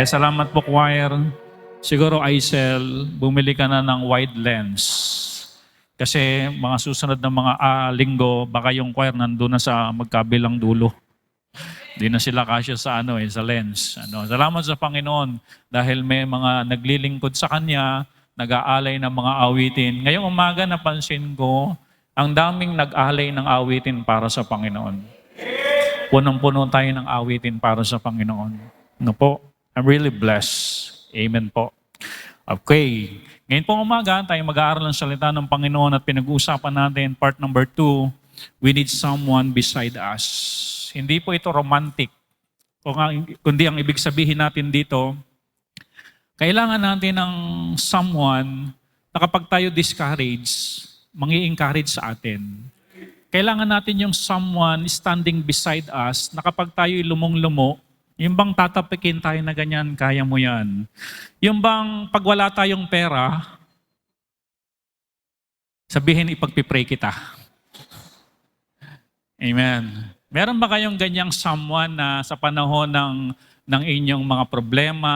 Salamat po, choir. Siguro, Aisel, bumili ka na ng wide lens. Kasi mga susunod na mga linggo, baka yung choir nandun na sa magkabilang dulo. Di na sila kasya sa sa lens. Salamat sa Panginoon dahil may mga naglilingkod sa Kanya, nag-aalay ng mga awitin. Ngayong umaga napansin ko, ang daming nag-alay ng awitin para sa Panginoon. Punong-puno tayo ng awitin para sa Panginoon. Po? I'm really blessed. Amen po. Okay. Ngayon pong umaga, tayo mag-aaral ng salita ng Panginoon at pinag-uusapan natin, part number 2, we need someone beside us. Hindi po ito romantic. Kundi ang ibig sabihin natin dito, kailangan natin ng someone na kapag tayo discouraged, mangi-encourage sa atin. Kailangan natin yung someone standing beside us na kapag tayo lumong-lumo, yung bang tatapikin tayo na ganyan, kaya mo yan. Yung bang pag wala tayong pera, sabihin ipagpipray kita. Amen. Meron ba kayong ganyang someone na sa panahon ng inyong mga problema,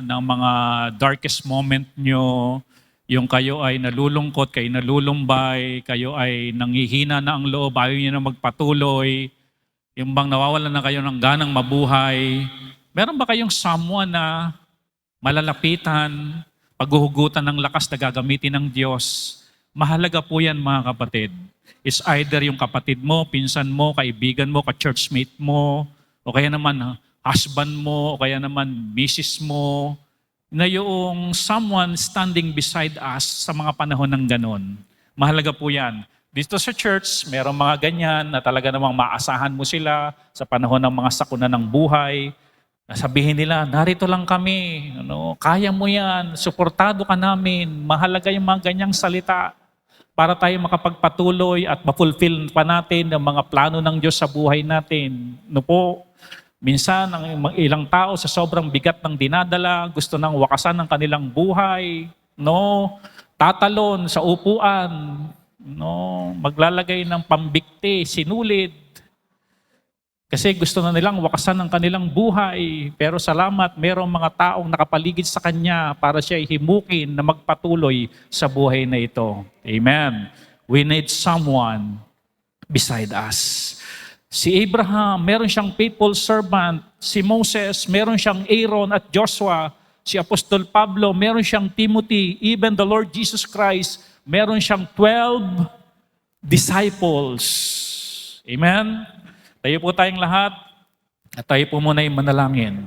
ng mga darkest moment nyo, yung kayo ay nalulungkot, kayo nalulumbay, kayo ay nanghihina na ang loob, ayaw nyo na magpatuloy, yung bang nawawalan na kayo ng ganang mabuhay, meron ba kayong someone na malalapitan, paghuhugutan ng lakas na gagamitin ng Diyos? Mahalaga po yan, mga kapatid. Is either yung kapatid mo, pinsan mo, kaibigan mo, ka-churchmate mo, o kaya naman husband mo, o kaya naman misis mo, na yung someone standing beside us sa mga panahon ng ganon. Mahalaga po yan. Dito sa church, merong mga ganyan na talaga namang maasahan mo sila sa panahon ng mga sakuna ng buhay. Sabihin nila, narito lang kami, kaya mo yan, suportado ka namin. Mahalaga yung mga ganyang salita para tayo makapagpatuloy at ma-fulfill pa natin ang mga plano ng Diyos sa buhay natin. Minsan, ang ilang tao sa sobrang bigat ng dinadala, gusto nang wakasan ng kanilang buhay, tatalon sa upuan, maglalagay ng pambikti, sinulid. Kasi gusto na nilang wakasan ng kanilang buhay. Pero salamat, merong mga taong nakapaligid sa Kanya para siya himukin na magpatuloy sa buhay na ito. Amen. We need someone beside us. Si Abraham, meron siyang faithful servant. Si Moses, meron siyang Aaron at Joshua. Si Apostol Pablo, meron siyang Timothy. Even the Lord Jesus Christ, meron siyang 12 disciples. Amen? Tayo po tayong lahat at tayo po muna yung manalangin.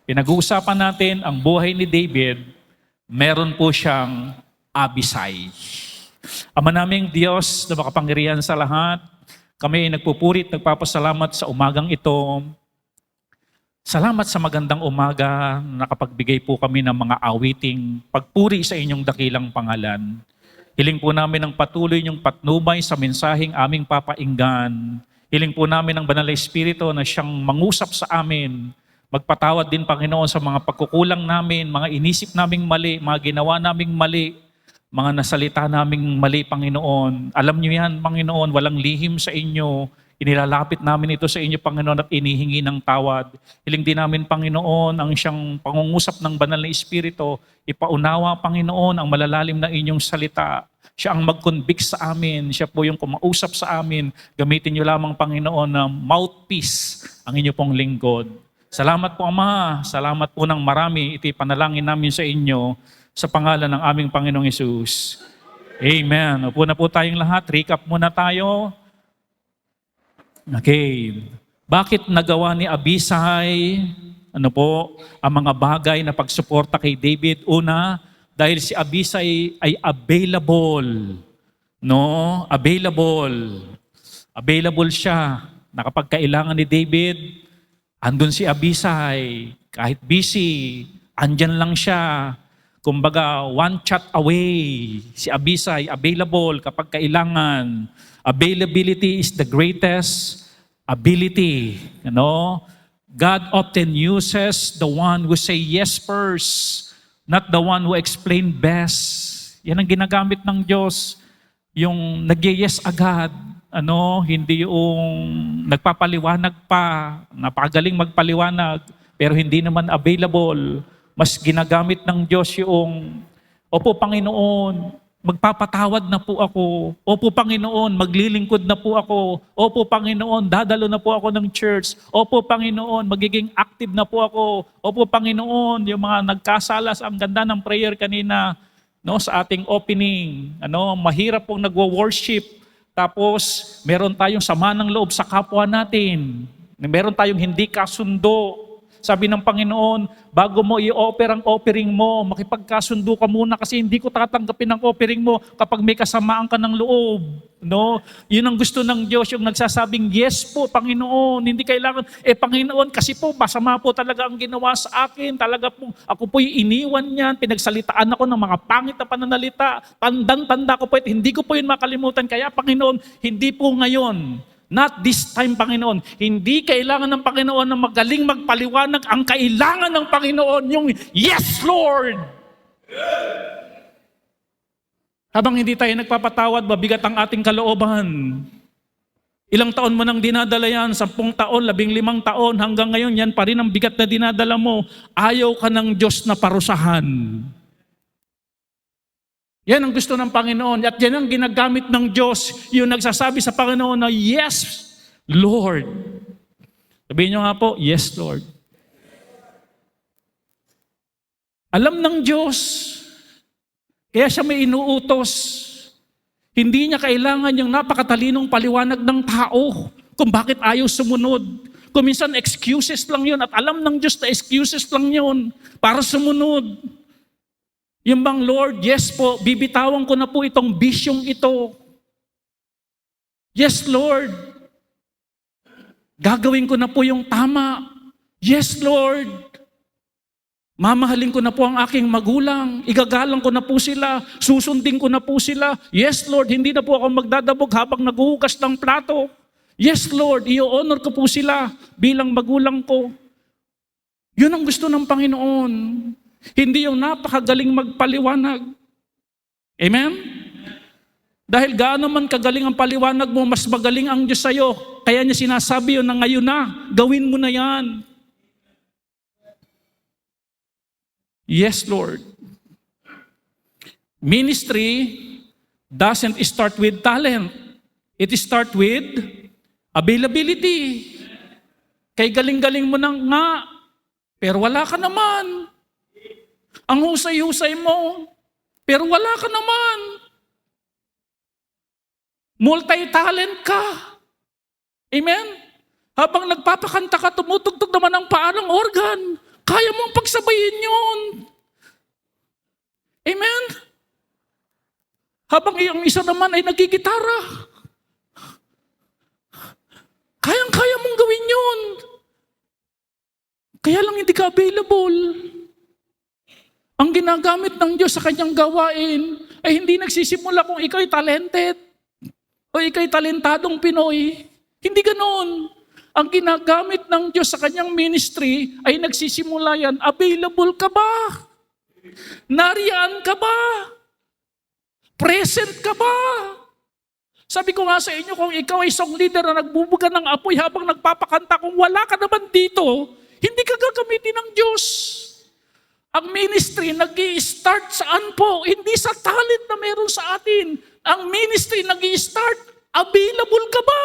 Pinag-uusapan natin ang buhay ni David, meron po siyang Abisai. Ama naming Diyos na makapangyarihan sa lahat, kami ay nagpupurit, nagpapasalamat sa umagang ito. Salamat sa magandang umaga, nakapagbigay po kami ng mga awiting pagpuri sa inyong dakilang pangalan. Hiling po namin ang patuloy niyong patnubay sa mensaheng aming papainggan. Hiling po namin ang Banal na Espiritu na siyang mangusap sa amin. Magpatawad din, Panginoon, sa mga pagkukulang namin, mga inisip naming mali, mga ginawa naming mali, mga nasalita naming mali, Panginoon. Alam niyo yan, Panginoon, walang lihim sa inyo. Inilalapit namin ito sa inyo, Panginoon, at inihingi ng tawad. Hiling din namin, Panginoon, ang siyang pangungusap ng Banal na Espiritu, ipaunawa, Panginoon, ang malalalim na inyong salita. Siya ang mag-convict sa amin. Siya po yung kumausap sa amin. Gamitin niyo lamang, Panginoon, na mouthpiece ang inyo pong lingkod. Salamat po, Ama. Salamat po ng marami. Ito'y panalangin namin sa inyo sa pangalan ng aming Panginoong Hesus. Amen. Upo na po tayong lahat. Recap muna tayo. Okay. Bakit nagawa ni Abisai ang mga bagay na pagsuporta kay David? Una, dahil si Abisai ay available. Available siya. Na kapag kailangan ni David, andun si Abisai. Kahit busy, andyan lang siya. Kumbaga, one chat away. Si Abisai, available kapag kailangan. Availability is the greatest ability. God often uses the one who say yes first, not the one who explain best. Yan ang ginagamit ng Diyos. yung nag-yes agad, hindi yung nagpapaliwanag pa, napakagaling magpaliwanag, pero hindi naman available. Mas ginagamit ng Diyos yung, opo Panginoon, magpapatawad na po ako. Opo Panginoon, maglilingkod na po ako. Opo Panginoon, dadalo na po ako ng church. Opo Panginoon, magiging active na po ako. Opo Panginoon, yung mga nagkasalas, ang ganda ng prayer kanina, sa ating opening. Mahirap pong nagwo-worship. Tapos, meron tayong sama ng loob sa kapwa natin. Meron tayong hindi kasundo. Sabi ng Panginoon, bago mo i-offer ang offering mo, makipagkasundo ka muna kasi hindi ko tatanggapin ang offering mo kapag may kasamaan ka ng loob. Yun ang gusto ng Diyos, yung nagsasabing, yes po, Panginoon. Hindi kailangan, Panginoon, kasi po, masama po talaga ang ginawa sa akin. Talaga po, ako po'y iniwan niyan, pinagsalitaan ako ng mga pangit na pananalita. Tandang-tanda ko po, hindi ko po yun makalimutan. Kaya, Panginoon, hindi po ngayon. Not this time, Panginoon. Hindi kailangan ng Panginoon na magaling magpaliwanag. Ang kailangan ng Panginoon yung, yes, Lord! Habang hindi tayo nagpapatawad, mabigat ang ating kalooban. Ilang taon mo nang dinadala yan? 10 taon, 15 taon, hanggang ngayon, yan pa rin ang bigat na dinadala mo. Ayaw ka ng Diyos na parusahan. Yan ang gusto ng Panginoon at yan ang ginagamit ng Diyos, yung nagsasabi sa Panginoon na, yes, Lord. Sabihin nyo nga po, yes, Lord. Alam ng Diyos, kaya siya may inuutos. Hindi niya kailangan yung napakatalinong paliwanag ng tao kung bakit ayaw sumunod. Kung minsan excuses lang yun at alam ng Diyos na excuses lang yun para sumunod. Yung bang, Lord, yes po, bibitawan ko na po itong bisyong ito. Yes, Lord. Gagawin ko na po yung tama. Yes, Lord. Mamahalin ko na po ang aking magulang. Igagalang ko na po sila. Susundin ko na po sila. Yes, Lord, hindi na po ako magdadabog habang naghuhugas ng plato. Yes, Lord, i-honor ko po sila bilang magulang ko. Yun ang gusto ng Panginoon. Hindi yung napakagaling magpaliwanag. Amen? Dahil gaano man kagaling ang paliwanag mo, mas magaling ang Diyos sa'yo. Kaya niya sinasabi yun na ngayon na, gawin mo na yan. Yes, Lord. Ministry doesn't start with talent. It starts with availability. Kay galing-galing mo nang nga, pero wala ka naman. Ang husay-husay mo, pero wala ka naman. Multi-talent ka. Amen? Habang nagpapakanta ka, tumutugtog naman ang paa ng organ. Kaya mong pagsabayin yun. Amen? Habang ang isa naman ay nagigitara. Kayang-kaya mong gawin yun. Kaya lang hindi ka available. Ang ginagamit ng Diyos sa kanyang gawain ay hindi nagsisimula kung ikaw'y talented o ikaw'y talentadong Pinoy. Hindi ganoon. Ang ginagamit ng Diyos sa kanyang ministry ay nagsisimula yan, available ka ba? Nariyan ka ba? Present ka ba? Sabi ko nga sa inyo, kung ikaw ay song leader na nagbubuga ng apoy habang nagpapakanta, kung wala ka naman dito, hindi ka gagamitin ng Diyos. Ang ministry nag-i-start saan po? Hindi sa talent na meron sa atin. Ang ministry nag-i-start, available ka ba?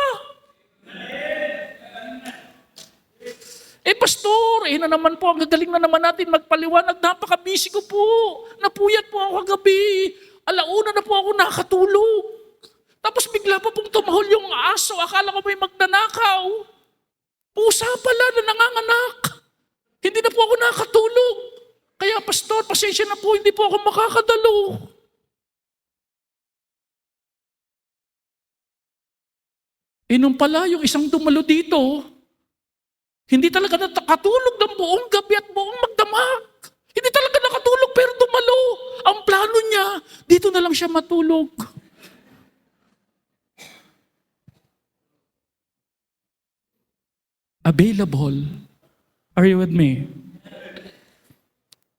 Pastor, na naman po, ang gagaling na naman natin magpaliwanag. Napaka-busy ko po. Napuyat po ako kagabi. Alauna na po ako nakatulog. Tapos bigla pa pong tumahol yung aso. Akala ko may magnanakaw. Pusa pala na nanganganak. Hindi na po ako nakatulog. Kaya pastor, pasensya na po, hindi po ako makakadalo. Nung pala, yung isang dumalo dito, hindi talaga nakatulog ng buong gabi at buong magdamag. Hindi talaga nakatulog pero dumalo. Ang plano niya, dito na lang siya matulog. Available. Are you with me?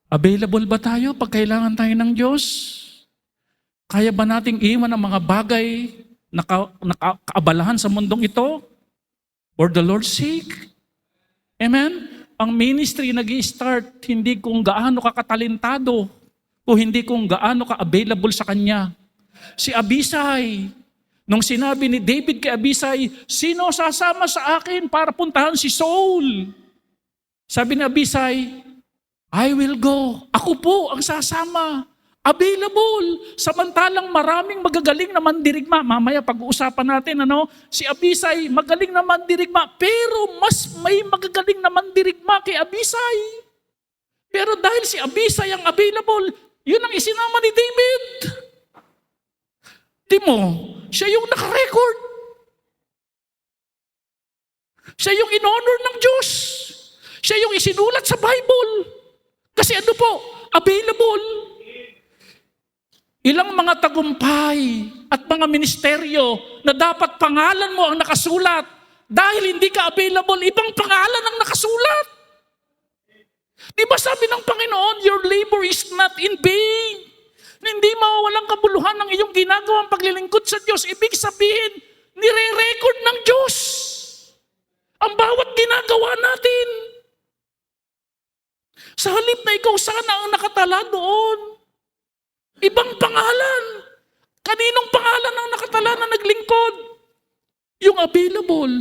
Available ba tayo pag kailangan tayo ng Diyos? Kaya ba nating iwan ang mga bagay na nakaabalahan sa mundong ito? For the Lord's sake? Amen? Ang ministry nag-i-start hindi kung gaano ka katalentado o hindi kung gaano ka available sa Kanya. Si Abisai, nung sinabi ni David kay Abisai, sino sasama sa akin para puntahan si Saul? Sabi ni Abisai, I will go. Ako po ang sasama. Available. Samantalang maraming magagaling na mandirigma. Mamaya pag-uusapan natin, si Abisai, magaling na mandirigma. Pero mas may magagaling na mandirigma kay Abisai. Pero dahil si Abisai ang available, yun ang isinama ni David. Timo, siya yung nakarecord. Siya yung in-honor ng Diyos. Siya yung isinulat sa Bible. Kasi available. Ilang mga tagumpay at mga ministeryo na dapat pangalan mo ang nakasulat. Dahil hindi ka available, ibang pangalan ang nakasulat. Di ba sabi ng Panginoon, your labor is not in vain. Hindi mawawalang kabuluhan ng iyong ginagawang paglilingkod sa Diyos. Ibig sabihin, nire-record ng Diyos ang bawat ginagawa natin. Sa halip na ikaw sana ang nakatala doon. Ibang pangalan. Kaninong pangalan ang nakatala na naglingkod? Yung available.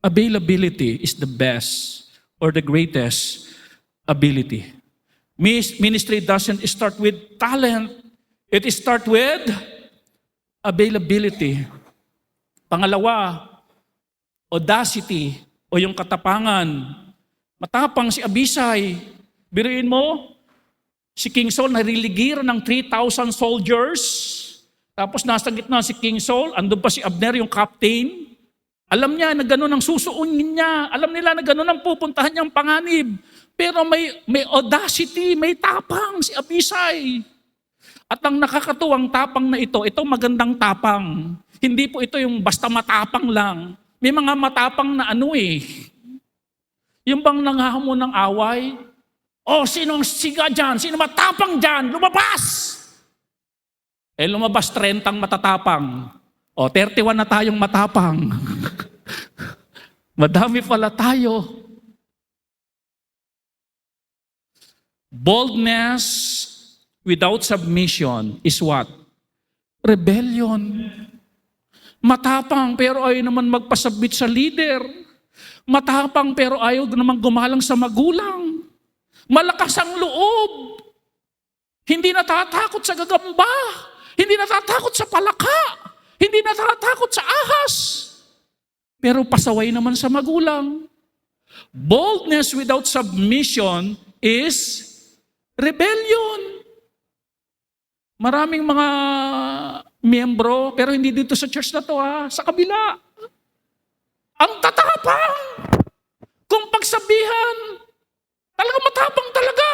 Availability is the best or the greatest ability. Ministry doesn't start with talent. It starts with availability. Pangalawa, audacity o yung katapangan. Matapang si Abisai. Biruin mo, si King Saul nariligiran ng 3,000 soldiers. Tapos nasa gitna si King Saul, andun pa si Abner yung captain. Alam niya na gano'n ang susuunin niya. Alam nila na gano'n ang pupuntahan niyang panganib. Pero may audacity, may tapang si Abisai. At ang nakakatuwang tapang na ito magandang tapang. Hindi po ito yung basta matapang lang. May mga matapang na Yung bang nangahamon ng away, sinong siga dyan? Sino matapang dyan? Lumabas! Lumabas 30 matatapang. 31 na tayong matapang. Madami pala tayo. Boldness without submission is what? Rebellion. Matapang pero ayaw naman magpasabit sa leader. Matapang pero ayaw naman gumalang sa magulang. Malakas ang loob. Hindi natatakot sa gagamba. Hindi natatakot sa palaka. Hindi natatakot sa ahas. Pero pasaway naman sa magulang. Boldness without submission is rebellion. Maraming mga miyembro, pero hindi dito sa church na to sa kabila. Ang tatapang. Kung pagsabihan, talaga matapang talaga.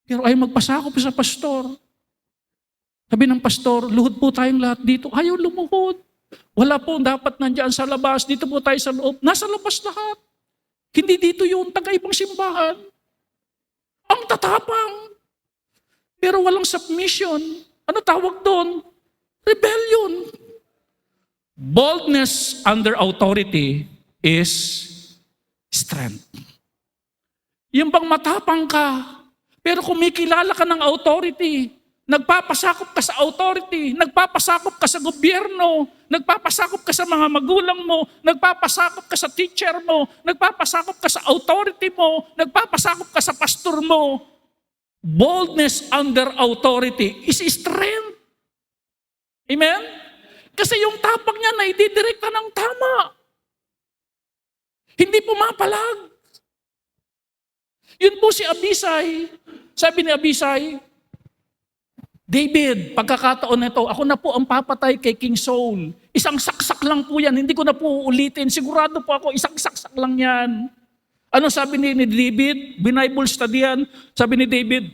Pero ay magpasakop sa pastor. Sabi ng pastor, luhod po tayong lahat dito. Ayaw lumuhod. Wala po, dapat nandiyan sa labas. Dito po tayo sa loob. Nasa labas lahat. Hindi dito yung taga-ibang simbahan. Ang tatapang. Pero walang submission. Ano tawag doon? Rebellion. Boldness under authority is strength. Yung bang matapang ka, pero kumikilala ka ng authority, nagpapasakop ka sa authority, nagpapasakop ka sa gobyerno, nagpapasakop ka sa mga magulang mo, nagpapasakop ka sa teacher mo, nagpapasakop ka sa authority mo, nagpapasakop ka sa pastor mo. Boldness under authority is strength. Amen? Kasi yung tapang niya na ididirekta ng tama. Hindi pumapalag. Yun po si Abisai. Sabi ni Abisai, David, pagkakataon na ito, ako na po ang papatay kay King Saul. Isang saksak lang po yan, hindi ko na po uulitin. Sigurado po ako, isang saksak lang yan. Ano sabi ni David? Bible study yan. Sabi ni David,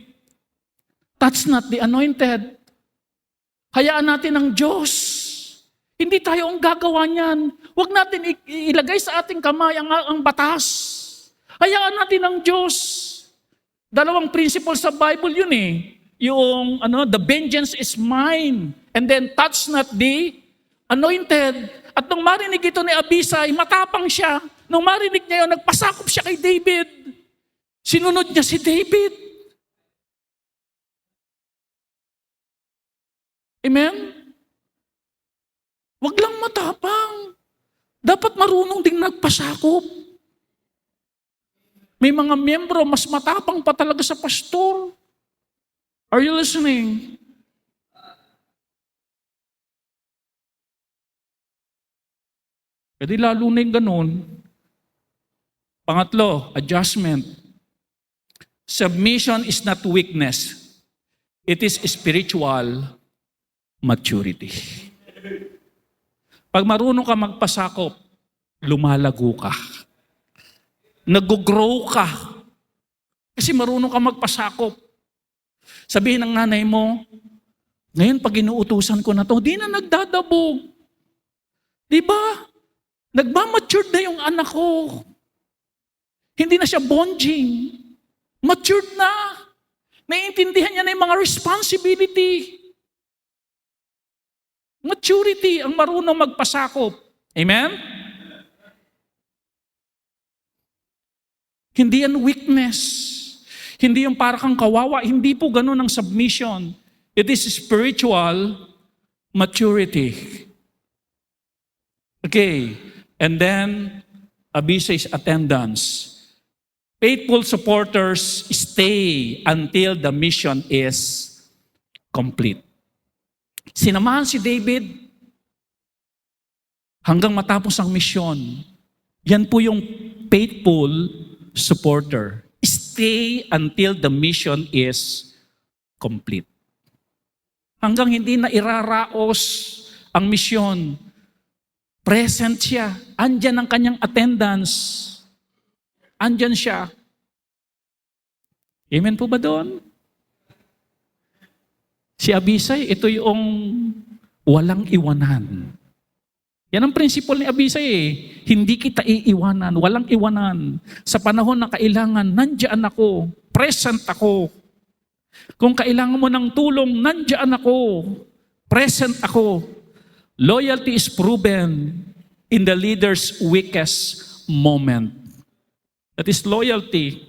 touch not the anointed. Hayaan natin ang Diyos. Hindi tayo ang gagawa niyan. Huwag natin ilagay sa ating kamay ang batas. Hayaan natin ang Diyos. Dalawang principle sa Bible yun eh. Yung the vengeance is mine. And then touch not the anointed. At nung marinig ito ni Abisai, matapang siya. Nung marinig niya yun, nagpasakop siya kay David. Sinunod niya si David. Amen? Wag lang matapang. Dapat marunong ding nagpasakop. May mga miyembro, mas matapang pa talaga sa pastor. Are you listening? Pwede lalo na yung ganun. Pangatlo, adjustment. Submission is not weakness. It is spiritual maturity. Pag marunong ka magpasakop, lumalago ka. Nag-grow ka. Kasi marunong ka magpasakop. Sabihin ng nanay mo, ngayon pag inuutusan ko na to, di na nagdadabog. Di ba? Nagmamature na yung anak ko. Hindi na siya bonjing. Matured na. Naiintindihan niya na yung mga responsibility. Maturity ang marunong magpasakop. Amen? Hindi yan weakness. Hindi yung para kang kawawa. Hindi po ganun ang submission. It is spiritual maturity. Okay. And then, Abisai's attendance. Faithful supporters stay until the mission is complete. Sinamahan si David hanggang matapos ang misyon. Yan po yung faithful supporter. Stay until the mission is complete. Hanggang hindi na iraraos ang misyon. Present siya. Andyan ang kanyang attendance. Andyan siya. Amen po ba doon? Si Abisai, ito yung walang iwanan. Yan ang prinsipyo ni Abisai eh. Hindi kita iiwanan, walang iwanan. Sa panahon na kailangan, nandiyan ako. Present ako. Kung kailangan mo ng tulong, nandiyan ako. Present ako. Loyalty is proven in the leader's weakest moment. That is loyalty.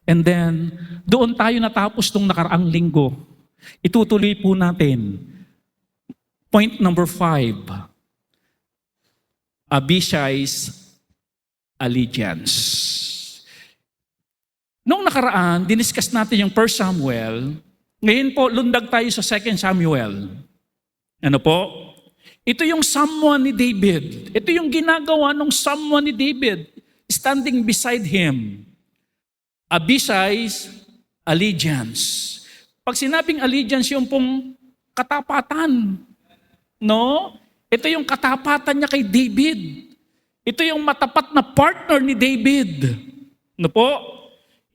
And then, doon tayo natapos nung nakaraang linggo. Itutuloy po natin. Point number 5. Abishai's allegiance. Noong nakaraan, diniscuss natin yung 1 Samuel. Ngayon po, lundag tayo sa 2 Samuel. Ano po? Ito yung someone ni David. Ito yung ginagawa ng someone ni David. Standing beside him. Abishai's allegiance. Pag sinabing allegiance, yung pong katapatan. No? Ito yung katapatan niya kay David. Ito yung matapat na partner ni David. No po?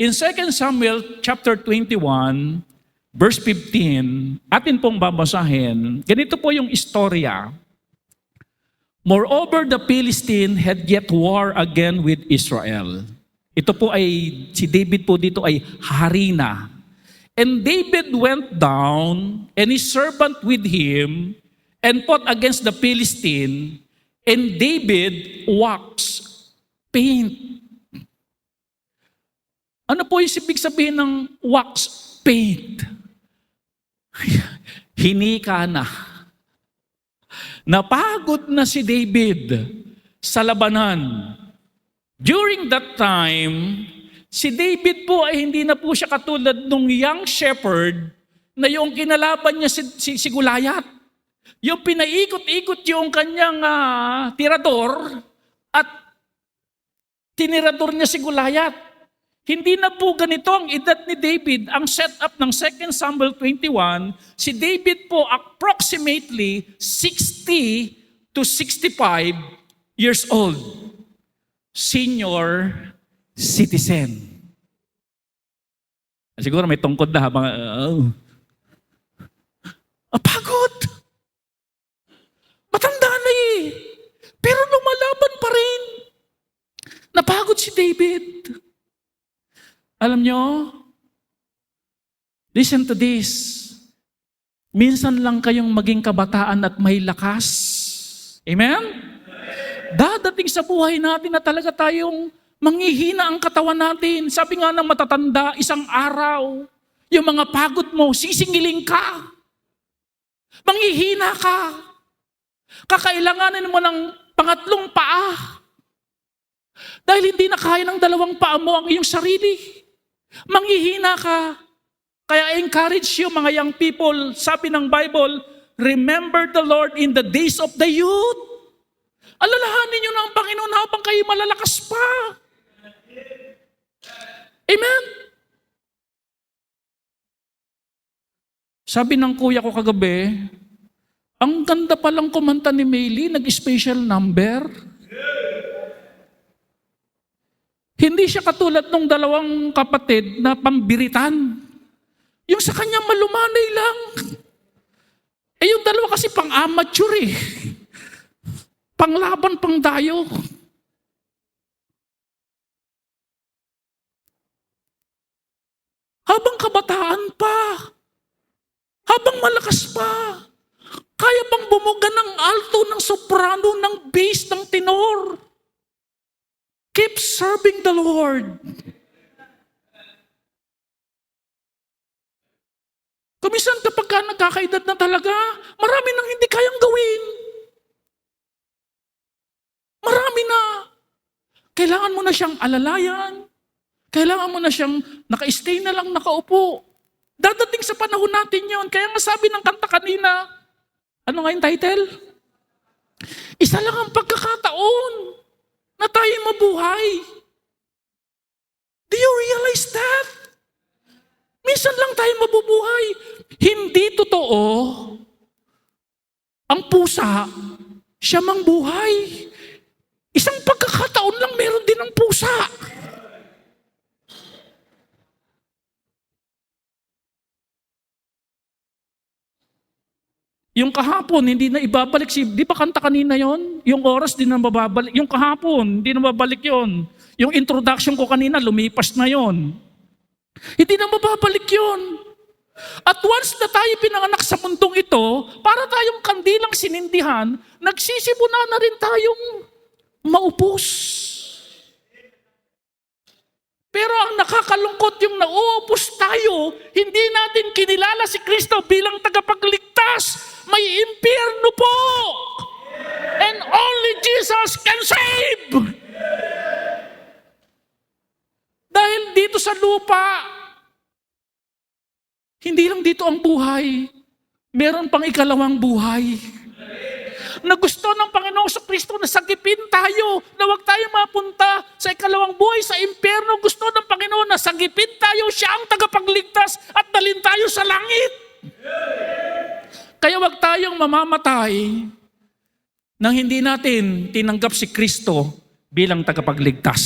In 2 Samuel chapter 21, verse 15, atin pong babasahin, ganito po yung istorya. Moreover, the Philistine had yet war again with Israel. Ito po ay, si David po dito ay hari na. And David went down, and his servant with him, and fought against the Philistine, and David waxed faint. Ano po yung ibig sabihin ng wax faint? Hinika na. Napagod na si David sa labanan. During that time, si David po ay hindi na po siya katulad nung young shepherd na yung kinalaban niya si Goliath. Yung pinaikot-ikot yung kanyang tirador at tinirador niya si Goliath. Hindi na po ganito ang edad ni David. Ang setup ng 2 Samuel 21, si David po approximately 60 to 65 years old. Senior citizen. Siguro may tungkod na habang, pagod. Matanda na eh. Pero lumalaban pa rin. Napagod si David. Alam nyo, listen to this. Minsan lang kayong maging kabataan at may lakas. Amen? Dadating sa buhay natin na talaga tayong manghihina ang katawan natin. Sabi nga ng matatanda, isang araw, yung mga pagod mo, sisingiling ka. Manghihina ka. Kakailanganin mo ng pangatlong paa. Dahil hindi na kaya ng dalawang paa mo ang iyong sarili. Manghihina ka. Kaya encourage you mga young people, sabi ng Bible, remember the Lord in the days of the youth. Alalahanin niyo na ang Panginoon habang kayo malalakas pa. Amen? Sabi ng kuya ko kagabi, ang ganda palang kumanta ni Maylie, nag-special number. Hindi siya katulad ng dalawang kapatid na pambiritan. Yung sa kanya malumanay lang. Yung dalawa kasi pang-amateur eh. Panglaban, pangdayo. Habang kabataan pa, habang malakas pa, kaya bang bumuga ng alto, ng soprano, ng bass, ng tenor? Keep serving the Lord. Kumisan kapag ka nagkakaedad na talaga, marami nang hindi kayang gawin. Marami na. Kailangan mo na siyang alalayan. Kailangan mo na siyang naka-stay na lang, nakaupo. Dadating sa panahon natin yon. Kaya nga sabi ng kanta kanina, ano nga yung title? Isa lang ang pagkakataon na tayo mabuhay. Do you realize that? Minsan lang tayo mabubuhay. Hindi totoo ang pusa, siya mang buhay. Isang pagkakataon lang meron din ang pusa. Yung kahapon, hindi na ibabalik. Di ba kanta kanina yon? Yung oras, di na mababalik. Yung kahapon, hindi na mababalik yon. Yung introduction ko kanina, lumipas na yon. Hindi na mababalik yun. At once na tayo pinanganak sa mundong ito, para tayong kandilang sinindihan, nagsisimula na rin tayong maupos. Pero ang nakakalungkot yung nauupos tayo, hindi natin kinilala si Kristo bilang tagapagligtas. May impyerno po. And only Jesus can save. Dahil dito sa lupa, hindi lang dito ang buhay, meron pang ikalawang buhay. Na gusto ng Panginoong Kristo na sagipin tayo, na huwag tayo mapunta sa ikalawang buhay sa impyerno. Gusto ng Panginoon na sagipin tayo, siya ang tagapagligtas at dalhin tayo sa langit. Kaya huwag tayong mamamatay nang hindi natin tinanggap si Kristo bilang tagapagligtas.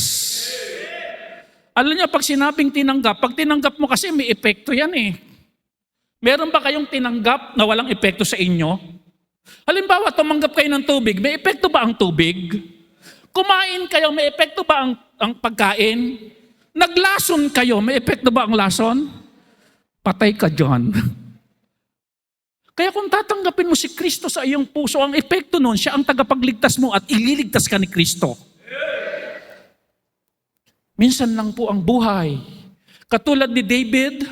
Alam niyo, pag sinabing tinanggap, pag tinanggap mo kasi may epekto yan eh. Meron ba kayong tinanggap na walang epekto sa inyo? Halimbawa, tumanggap kayo ng tubig, may epekto ba ang tubig? Kumain kayo, may epekto ba ang pagkain? Naglason kayo, may epekto ba ang lason? Patay ka dyan. Kaya kung tatanggapin mo si Kristo sa iyong puso, ang epekto nun, siya ang tagapagligtas mo at ililigtas ka ni Kristo. Minsan lang po ang buhay. Katulad ni David,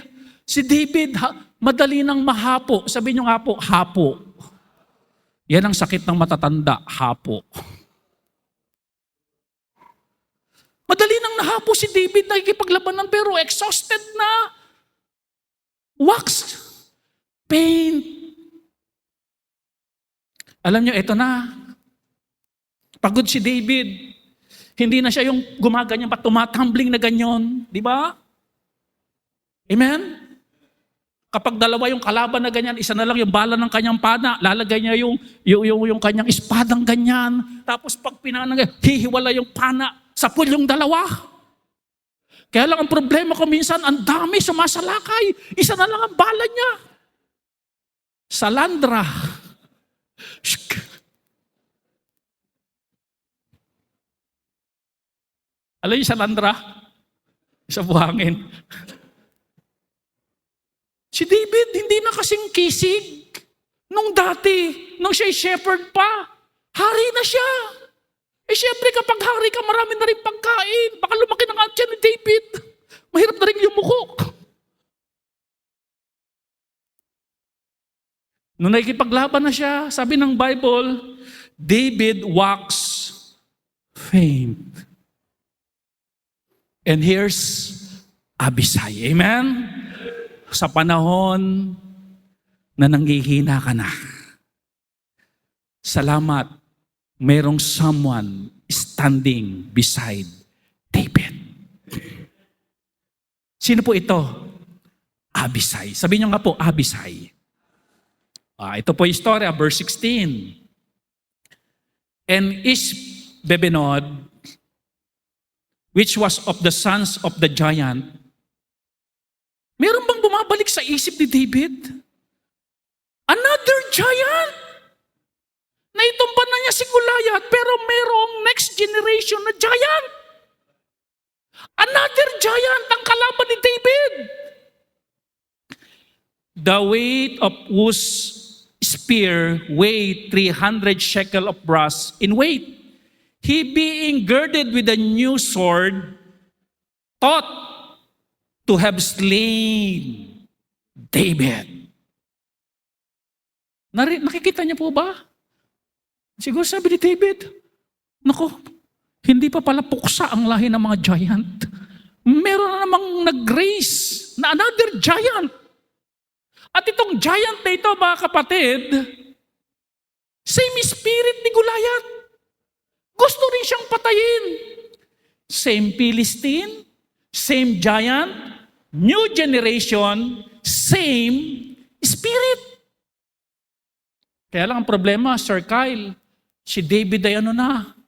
si David madali nang mahapo. Sabi niyo nga po, hapo. Yan ang sakit ng matatanda, hapo. Madali nang nahapo si David, nakikipaglabanan pero exhausted na. Wax, pain. Alam niyo, eto na. Pagod si David. Hindi na siya yung gumaganyan pa, tumatumbling na ganyan. Di ba? Amen? Kapag dalawa yung kalaban na ganyan, isa na lang yung bala ng kanyang pana, lalagay niya yung kanyang espadang ganyan. Tapos pag pinanang, hihiwala yung pana sa pulyong dalawa. Kaya lang ang problema ko minsan, ang dami sumasalakay. Isa na lang ang bala niya. Salandra. Alam niyo sa Landra? Sa buhangin. Si David, hindi na kasing kisig. Nung dati, nung siya'y shepherd pa, hari na siya. Eh syempre kapag hari ka, marami na rin pagkain. Baka lumaki ng atya ni David. Mahirap na rin yumukok. Nung nakikipaglaban na siya, sabi ng Bible, David waxed faint. And here's Abisai. Amen? Sa panahon na nanghihina ka na, salamat, merong someone standing beside David. Sino po ito? Abisai. Sabihin niyo nga po, Abisai. Ito po yung istorya, verse 16. And Ishbebenod, which was of the sons of the giant, meron bang bumabalik sa isip ni David? Another giant! Naitumban na niya si Goliath, pero merong next generation na giant. Another giant ang kalaban ni David. The weight of whose spear weighed 300 shekel of brass in weight. He being girded with a new sword, thought to have slain David. Nakikita niya po ba? Siguro sabi ni David, naku, hindi pa pala puksa ang lahi ng mga giant. Meron na namang nag-raise na another giant. At itong giant na ito, mga kapatid, same spirit ni Goliath. Gusto rin siyang patayin. Same Philistine, same giant, new generation, same spirit. Kaya lang ang problema, Sir Kyle, si David ay ano na?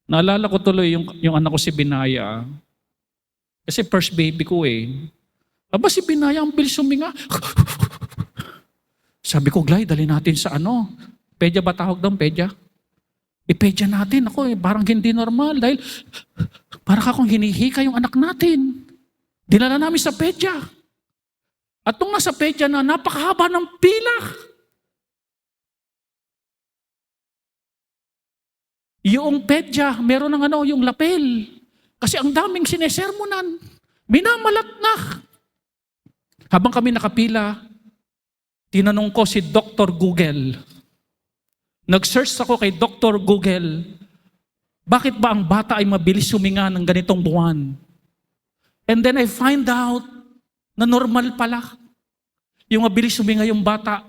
Naalala ko tuloy yung anak ko si Binaya. Kasi first baby ko eh. Aba si Binaya, ang bilis huminga. Sabi ko, Glay, dali natin sa ano. Pedya ba tawag doon? Pedya? Ipedya natin. Ako eh, parang hindi normal. Dahil parang akong hinihika yung anak natin. Dinala namin sa pedya. At nung nasa pedya na, napakahaba ng pila. Yung pedya, meron ng ano, yung lapel. Kasi ang daming sinesermonan. Minamalat na. Habang kami nakapila, tinanong ko si Dr. Google. Nag-search ako kay Dr. Google. Bakit ba ang bata ay mabilis huminga ng ganitong buwan? And then I find out na normal pala. Yung mabilis huminga yung bata.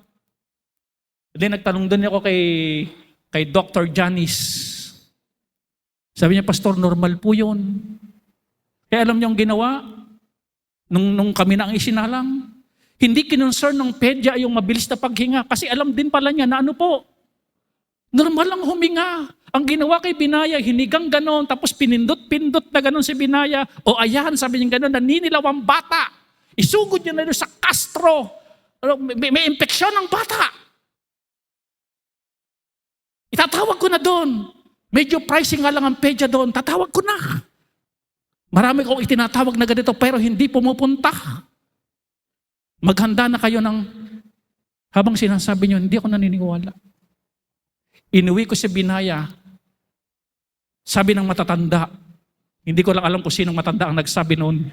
And then nagtanong din ako kay Dr. Janice. Sabi niya, Pastor, normal po yun. Kaya alam niyo ang ginawa? Nung kami na ang isinalang, hindi kinonsern ng pedya yung mabilis na paghinga. Kasi alam din pala niya na ano po, normal lang huminga. Ang ginawa kay Binaya, hinigang ganon, tapos pinindot-pindot na ganon si Binaya. O ayan, sabi niya ganon, naninilaw ang bata. Isugod niya na doon sa Castro. May impeksyon ng bata. Itatawag ko na doon. Medyo pricing nga lang ang pedya doon. Tatawag ko na. Marami kong itinatawag na ganito pero hindi pumupunta. Maghanda na kayo ng, habang sinasabi niyo, hindi ako naniniwala. Inuwi ko si Binaya. Sabi ng matatanda, hindi ko lang alam kung sinong matanda ang nagsabi noon.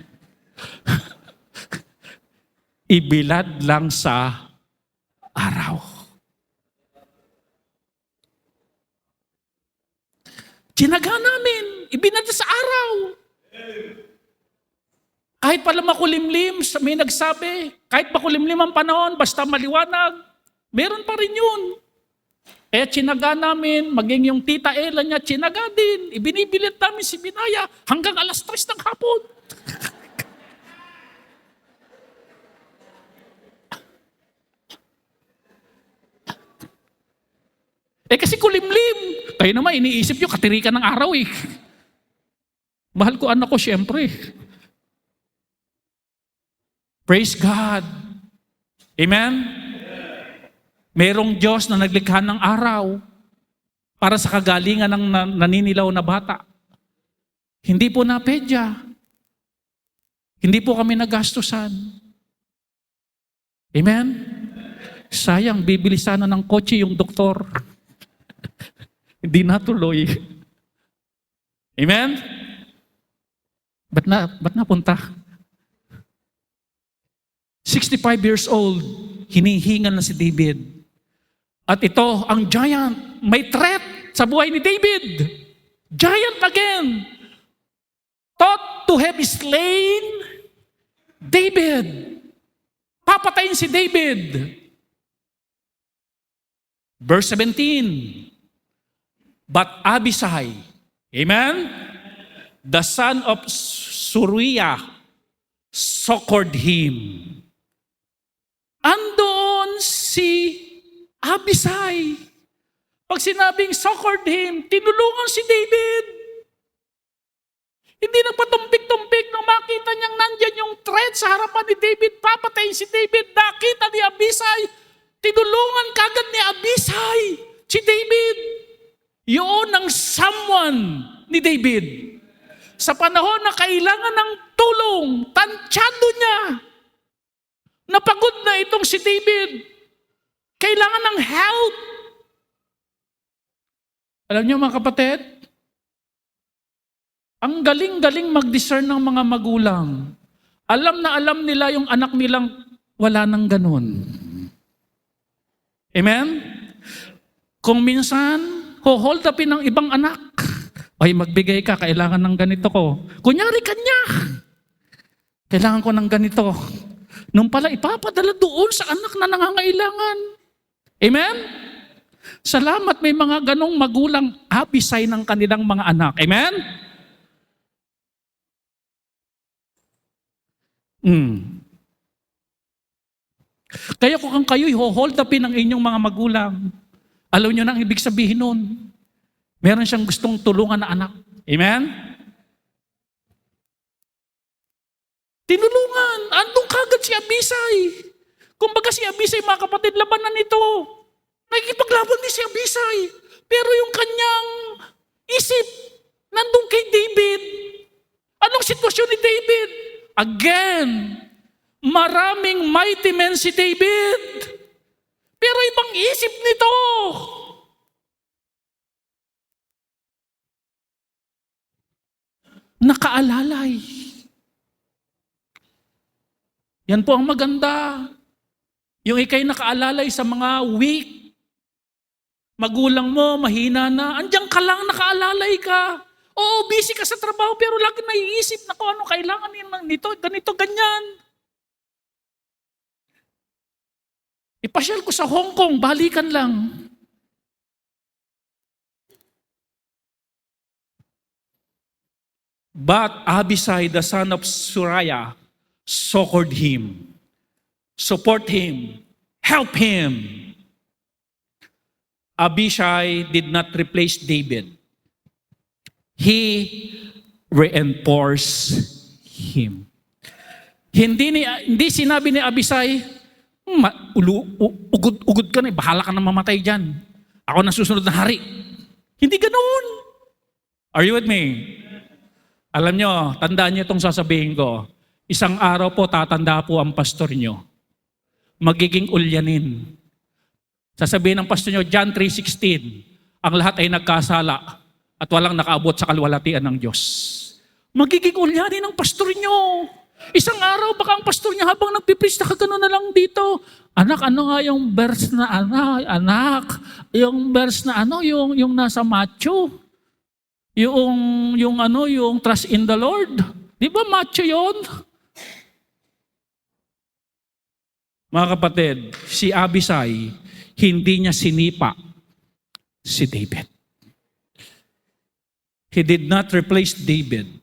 Ibilad lang sa araw. Tinaga namin, ibinad sa araw. Kahit pala makulimlim, may nagsabi, kahit makulimlim ang panahon, basta maliwanag, meron pa rin yun. Kaya tinaga namin, maging yung tita Ella niya, tinaga din. Ibinibilit namin si Binaya hanggang alas 3 ng hapon. Kasi kulimlim. Kayo naman, iniisip nyo, katirikan ng araw eh. Mahal ko anak ko, syempre. Praise God. Amen? Merong Diyos na naglikha ng araw para sa kagalingan ng naninilaw na bata. Hindi po napedya. Hindi po kami nagastusan. Amen? Sayang, bibili sana ng kotse yung doktor. Hindi natuloy. Amen? Ba't napunta? 65 years old, hinihingal na si David. At ito, ang giant, may threat sa buhay ni David. Giant again. Thought to have slain David. Papatayin si David. Verse 17. But Abishai, amen, the son of Suriah, succored him. Andoon si Abishai. Pag sinabing succored him, tinulungan si David. Hindi nagpatumpik-tumpik nung makita niyang nandyan yung threat sa harapan ni David, papatayin si David. Nakita ni Abishai, tinulungan kagad ni Abishai si David. Yun ang someone ni David. Sa panahon na kailangan ng tulong, tansyado niya. Napagod na itong si David. Kailangan ng help. Alam niyo mga kapatid, ang galing-galing mag-discern ng mga magulang. Alam na alam nila yung anak nilang wala nang ganun. Amen? Kung minsan, hold upin ng ibang anak. Ay, magbigay ka, kailangan ng ganito ko. Kunyari kanya, kailangan ko ng ganito. Nung pala, ipapadala doon sa anak na nangangailangan. Amen? Salamat may mga ganong magulang abisay ng kanilang mga anak. Amen? Kaya kung kayo'y hold upin ng inyong mga magulang, alam nyo na ang ibig sabihin nun. Meron siyang gustong tulungan na anak. Amen? Tinulungan. Andong kagad si Abisay. Kumbaga si Abisay, mga kapatid, labanan nito. Nakikipaglaban din si Abisay. Pero yung kanyang isip, nandun kay David. Anong sitwasyon ni David? Again, maraming mighty men si David. Pero ibang isip nito. Nakaalalay. Yan po ang maganda. Yung ikay nakaalalay sa mga weak, magulang mo, mahina na, andiyan ka lang, nakaalalay ka. Oo, busy ka sa trabaho, pero lagi naiisip na kung ano kailangan nito, ganito, ganyan. Ipasyal ko sa Hong Kong, balikan lang. But Abishai, the son of Suriah, succored him, support him, help him. Abishai did not replace David. He reinforced him. Hindi sinabi ni Abishai, ugod ka na, bahala ka na mamatay dyan. Ako na susunod na hari. Hindi ganoon. Are you with me? Alam nyo, tandaan nyo itong sasabihin ko. Isang araw po, tatanda po ang pastor nyo. Magiging ulyanin. Sasabihin ng pastor nyo, John 3:16, ang lahat ay nagkasala at walang nakaabot sa kalwalatian ng Diyos. Magiging ulyanin ng pastor nyo. Isang araw, baka ang pastor niya habang nagpipreach, nakagano na lang dito. Anak, ano nga yung verse na anak? Yung verse na yung nasa Matthew. Yung trust in the Lord. Di ba Matthew yun? Mga kapatid, si Abishai, hindi niya sinipa si David. He did not replace David.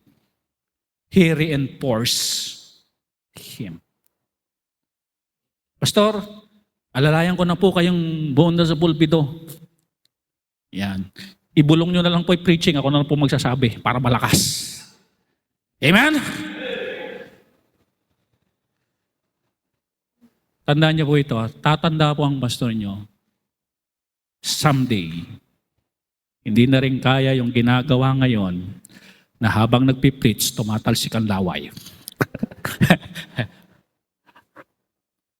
He reinforced him. Pastor, alalayan ko na po kayong buong sa pulpito. Yan. Ibulong nyo na lang po yung preaching, ako na lang po magsasabi para malakas. Amen? Tandaan niyo po ito, tatanda po ang pastor niyo. Someday, hindi na rin kaya yung ginagawa ngayon na habang nagpipreach, tumatalsik ang laway.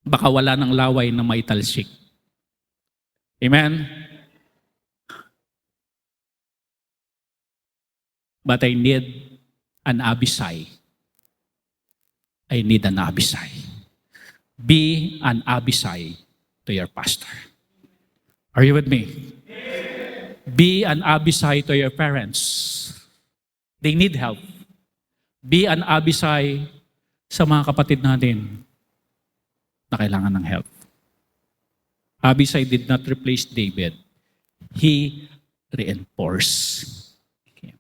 Baka wala ng laway na maitalsik. Amen? But I need an Abisai. I need an Abisai. Be an Abisai to your pastor. Are you with me? Be an Abisai to your parents. They need help. Be an Abisai sa mga kapatid natin na kailangan ng help. Abisai did not replace David. He reinforced. Okay.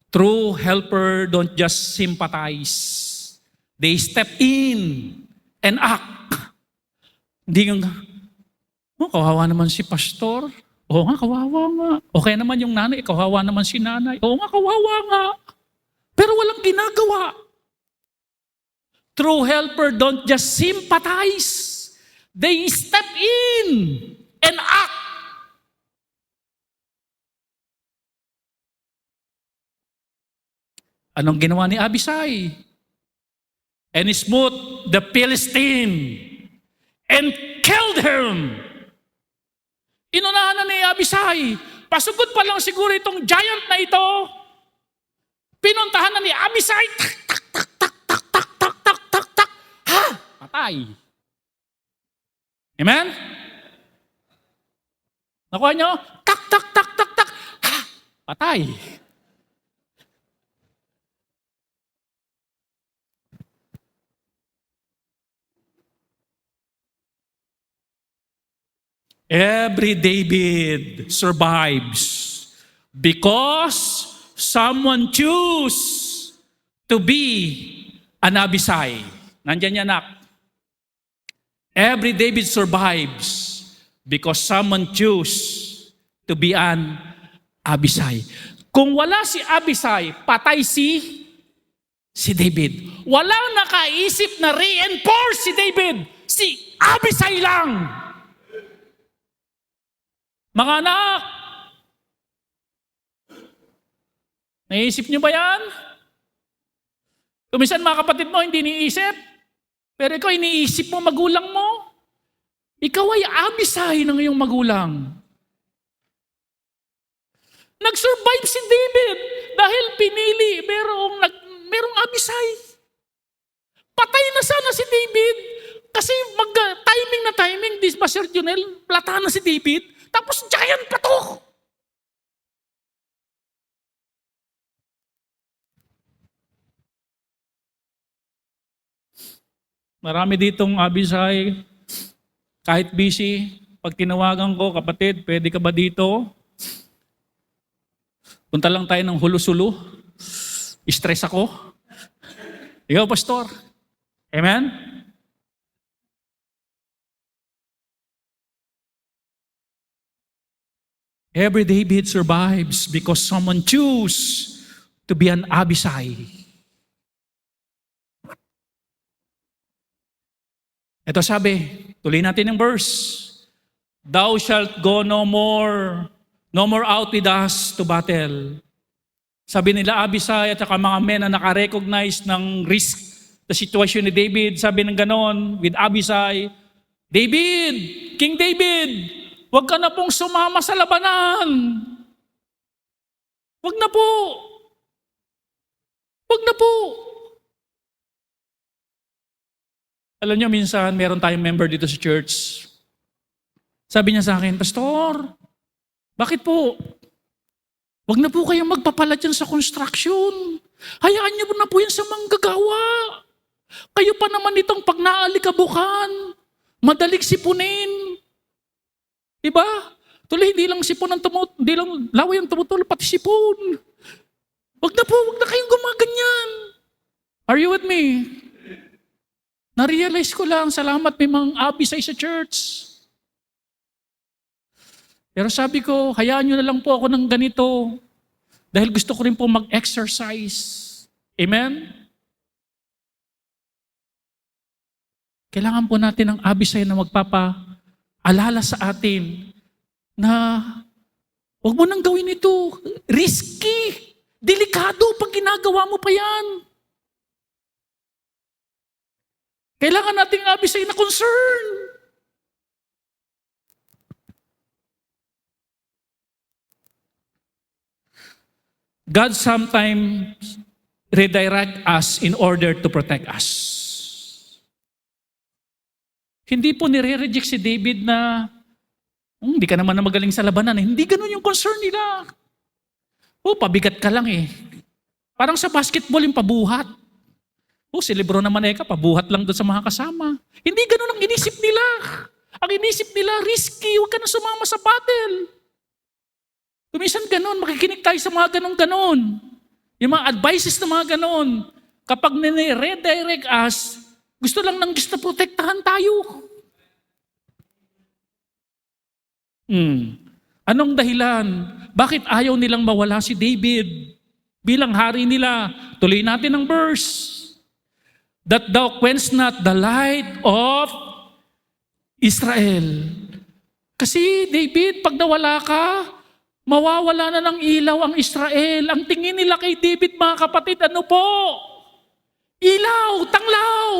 True helper don't just sympathize. They step in and act. Hindi yung, kawawa naman si pastor. Oo nga, kawawa nga. O kaya naman yung nanay, kawawa naman si nanay. Oo nga, kawawa nga. Pero walang ginagawa. True helper don't just sympathize. They step in and act. Anong ginawa ni Abisai? And he smote the Philistine and killed him. Inunahan na ni Abisai. Pasugod pa lang siguro itong giant na ito. Pinuntahan na ni Abisai. Tak, tak, tak, tak, tak, tak, tak, tak, tak, tak. Ha! Patay. Amen? Nakuha nyo? Tak, tak, tak, tak, tak. Ha! Patay. Every David survives because someone choose to be an Abisai. Nandyan yan, anak. Every David survives because someone choose to be an Abisai. Kung wala si Abisai, patay si David. Walang nakaisip na reinforce si David. Si Abisai lang. Mga anak, naisip niyo ba yan? Kuminsan mga kapatid mo hindi niisip, pero ikaw iniisip mo magulang mo. Ikaw ay Abisai ng iyong magulang. Nag-survive si David dahil pinili merong Abisai. Patay na sana si David kasi timing na timing, di ba Sir Junel, plata na si David. Tapos giant pa to. Marami ditong Abisai, kahit busy, pag tinawagan ko, kapatid, pwede ka ba dito? Punta lang tayo ng hulu-sulu. Stress ako. Ikaw, pastor. Amen? Every David survives because someone choose to be an Abisai. Ito sabi, tuloy natin ang verse. Thou shalt go no more out with us to battle. Sabi nila Abisai at saka mga men na nakarecognize ng risk the situation ni David, sabi ng ganon with Abisai, David, King David, huwag ka na pong sumama sa labanan. Huwag na po. Huwag na po. Alam niyo, minsan meron tayong member dito sa church. Sabi niya sa akin, Pastor, bakit po? Huwag na po kayong magpapala dyan sa construction. Hayaan niyo na po yan sa manggagawa. Kayo pa naman itong pag naalikabukan, madalig sipunin. Diba? Tuloy, hindi lang sipon ang hindi lang laway ang tumutulog, pati sipon. Wag na kayong gumaganyan. Are you with me? Na-realize ko lang, salamat may mga Abisai sa church. Pero sabi ko, hayaan nyo na lang po ako ng ganito. Dahil gusto ko rin po mag-exercise. Amen? Kailangan po natin ng Abisay na magpapaalala sa atin na huwag mo nang gawin ito. Risky. Delikado pag ginagawa mo pa yan. Kailangan nating Abisay na concern. God sometimes redirect us in order to protect us. Hindi po nire-reject si David na, hindi ka naman na magaling sa labanan. Hindi ganun yung concern nila. Pabigat ka lang eh. Parang sa basketball yung pabuhat. Si Lebron naman pabuhat lang doon sa mga kasama. Hindi ganun ang inisip nila. Ang inisip nila, risky, huwag ka na sumama sa battle. Kuminsan ganun, makikinig tayo sa mga ganun-ganun. Yung mga advices na mga ganun. Kapag nire-redirect us, gusto lang ng Diyos na protektahan tayo. Anong dahilan? Bakit ayaw nilang mawala si David? Bilang hari nila, tuloy natin ang verse. That thou quench not the light of Israel. Kasi David, pag nawala ka, mawawala na ng ilaw ang Israel. Ang tingin nila kay David, mga kapatid, ano po? Ilaw, tanglaw.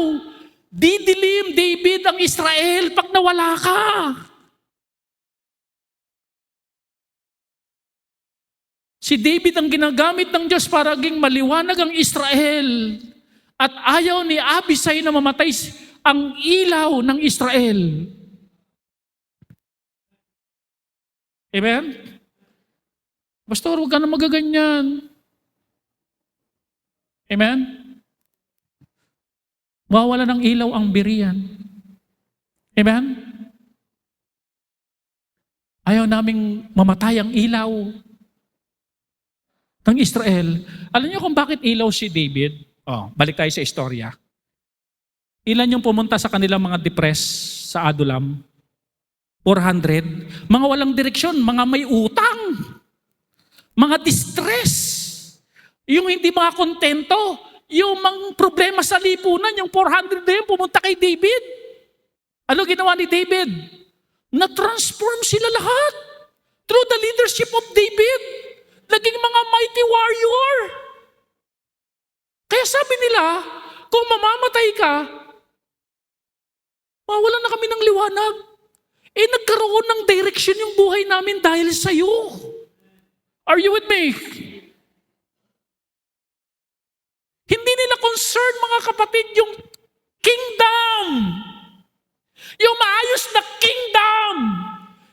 Didilim, David, ang Israel pag nawala ka. Si David ang ginagamit ng Diyos para maging maliwanag ang Israel. At ayaw ni Abisay na mamatay ang ilaw ng Israel. Amen? Pastor, huwag ka na magaganyan. Amen? Mawawala ng ilaw ang Berian. Amen? Ayaw naming mamatay ang ilaw ng Israel. Alam niyo kung bakit ilaw si David? Balik tayo sa istorya. Ilan yung pumunta sa kanilang mga depressed sa Adulam? 400. Mga walang direksyon, mga may utang. Mga distress. Yung hindi mga kontento. Yung mga problema sa lipunan, yung 400 na yun, pumunta kay David. Ano ginawa ni David? Na-transform sila lahat. Through the leadership of David. Naging mga mighty warrior. Kaya sabi nila, kung mamamatay ka, mawalan na kami ng liwanag. Nagkaroon ng direction yung buhay namin dahil sa iyo. Are you with me? Hindi nila concern, mga kapatid, yung kingdom. Yung maayos na kingdom.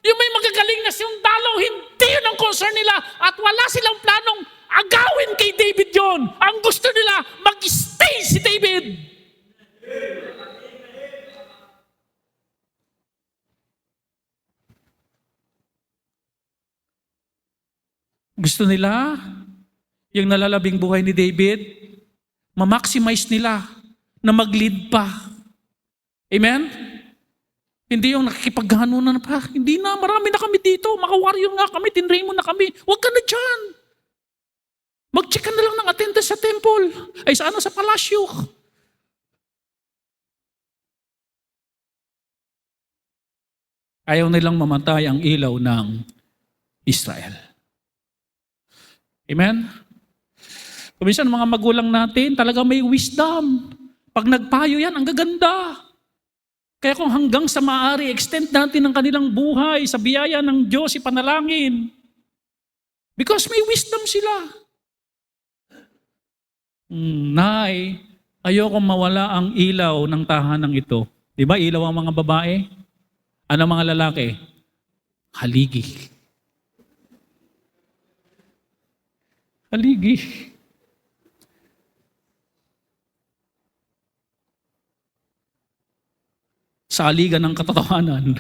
Yung may magagaling na sundalo, hindi yun ang concern nila. At wala silang planong agawin kay David yon. Ang gusto nila, mag-stay si David. Gusto nila, yung nalalabing buhay ni David, ma-maximize nila na mag-lead pa. Amen? Hindi yung nakikipaghanunan pa. Hindi na, marami na kami dito. Maka-warrior nga kami, tinrain mo na kami. Huwag ka na dyan. Mag-check ka na lang ng attendance sa temple. Ay, sa palasyo. Ayaw nilang mamatay ang ilaw ng Israel. Amen? Kuminsan mga magulang natin, talaga may wisdom. Pag nagpayo yan, ang gaganda. Kaya kung hanggang sa maaari, extend natin ang kanilang buhay sa biyaya ng Diyos, ipanalangin. Because may wisdom sila. Nay, ayokong mawala ang ilaw ng tahanang ito. Di ba ilaw ang mga babae? Ano mga lalaki? Haligi. Haligi. Sa aligan ng katotohanan.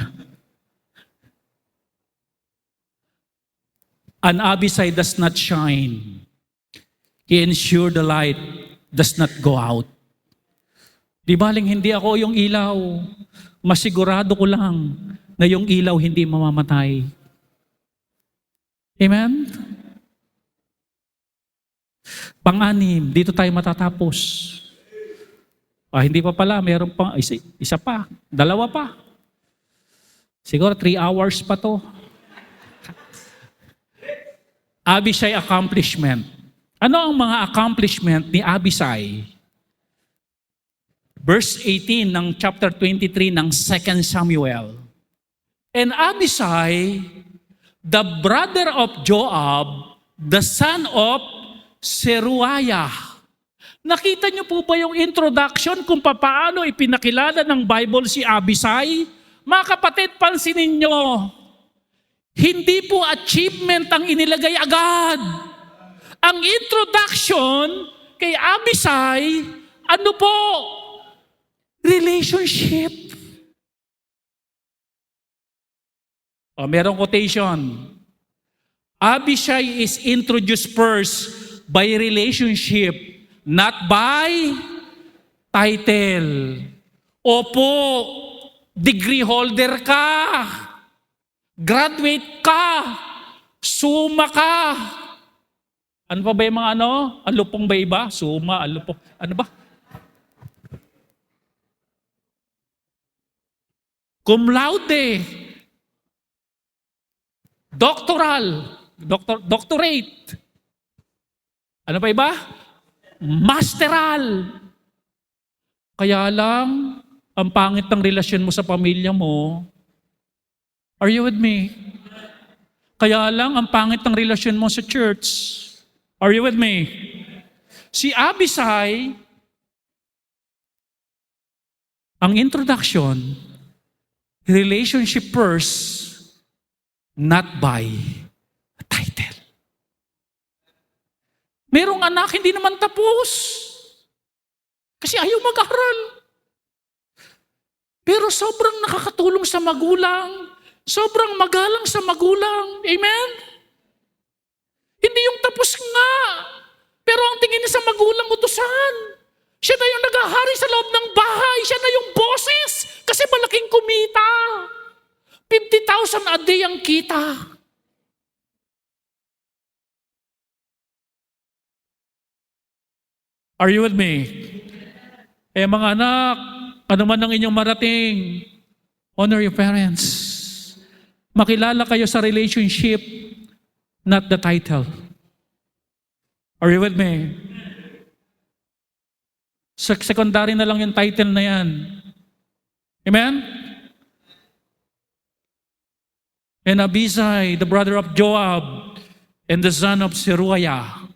An Abisai does not shine. He ensure the light does not go out. Di baling hindi ako yung ilaw. Masigurado ko lang na yung ilaw hindi mamamatay. Amen? Pang-anim, dito tayo matatapos. Hindi pa pala, meron pa, isa pa, dalawa pa. Siguro 3 hours pa to. Abishai accomplishment. Ano ang mga accomplishment ni Abishai? Verse 18 ng chapter 23 ng 2 Samuel. And Abishai, the brother of Joab, the son of Zeruiah. Nakita niyo po ba yung introduction kung paano ipinakilala ng Bible si Abishai? Mga kapatid, pansinin niyo, hindi po achievement ang inilagay agad. Ang introduction kay Abishai, ano po? Relationship. Merong quotation. Abishai is introduced first by relationship, not by title. Opo, degree holder ka, graduate ka, suma ka. Ano pa ba yung mga ano? Alupong ba iba? Suma, alupong. Ano ba? Cum laude. Doctoral. Doctorate. Ano pa iba? Masteral. Kaya lang, ang pangit ng relasyon mo sa pamilya mo. Are you with me? Kaya lang, ang pangit ng relasyon mo sa church. Are you with me? Si Abishai, ang introduction, relationship first, not by title. Merong anak, hindi naman tapos. Kasi ayaw mag-aral. Pero sobrang nakakatulong sa magulang. Sobrang magalang sa magulang. Amen? Hindi yung tapos nga. Pero ang tingin niya sa magulang, utusan. Siya na yung naghahari sa loob ng bahay. Siya na yung boses. Kasi malaking kumita. 50,000 a day ang kita. Are you with me? Mga anak, ano man ang inyong marating, honor your parents. Makilala kayo sa relationship, not the title. Are you with me? Secondary na lang yung title na yan. Amen? And Abishai, the brother of Joab, and the son of Zeruiah.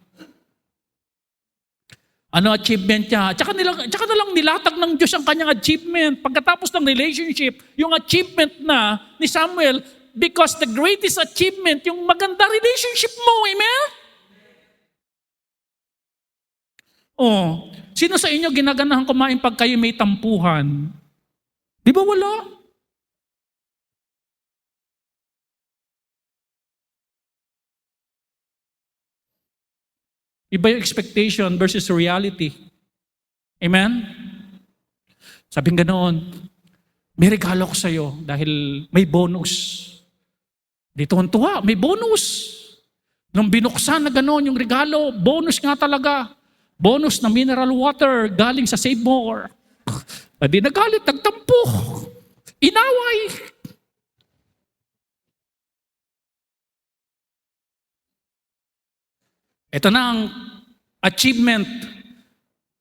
Ano achievement niya? Tsaka na lang nilatag ng Diyos ang kanyang achievement. Pagkatapos ng relationship, yung achievement na ni Samuel, because the greatest achievement, yung maganda relationship mo, amen? Sino sa inyo ginaganahan kumain pag kayo may tampuhan? Di ba wala? Iba yung expectation versus reality. Amen? Sabing ganoon, may regalo ko sa'yo dahil may bonus. Dito ang tuwa, may bonus. Nung binuksan na ganoon yung regalo, bonus nga talaga. Bonus na mineral water galing sa Save More. Di nagalit, nagtampo. Inaway. Ito na ang achievement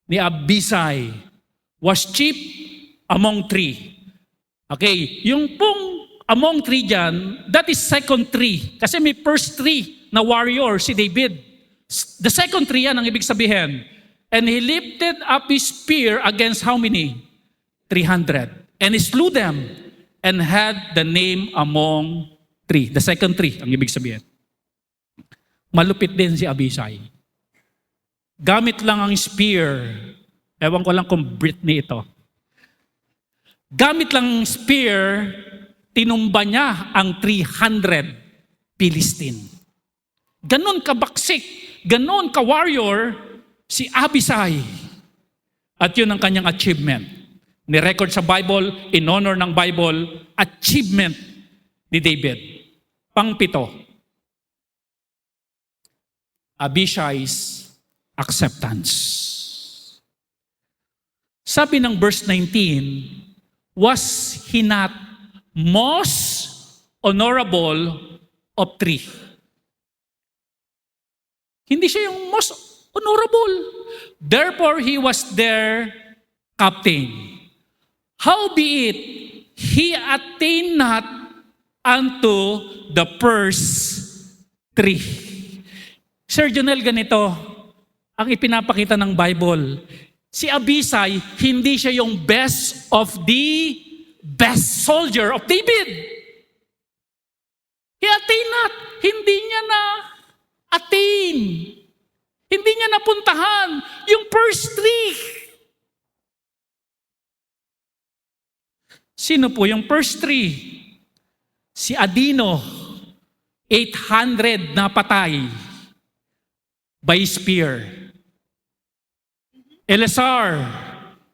ni Abishai. Was chief among three. Okay, yung pong among three dyan, that is second three. Kasi may first three na warrior, si David. The second three yan ang ibig sabihin. And he lifted up his spear against how many? 300. And he slew them and had the name among three. The second three ang ibig sabihin. Malupit din si Abishai. Gamit lang ang spear. Ewan ko lang kung Britney ito. Gamit lang ang spear, tinumba niya ang 300 Philistine. Ganon kabaksik, ganon ka-warrior si Abishai. At yun ang kanyang achievement. Ni-record sa Bible, in honor ng Bible, achievement ni David. Pang-pito. Abishai's acceptance. Sabi ng verse 19, was he not most honorable of three? Hindi siya yung most honorable. Therefore, he was their captain. Howbeit, he attained not unto the first three. Sir Jonel, ganito ang ipinapakita ng Bible. Si Abisai, hindi siya yung best of the best soldier of David. He attained not. Hindi niya na attain. Hindi niya napuntahan yung first three. Sino po yung first three? Si Adino, 800 na patay by spear. Eleazar,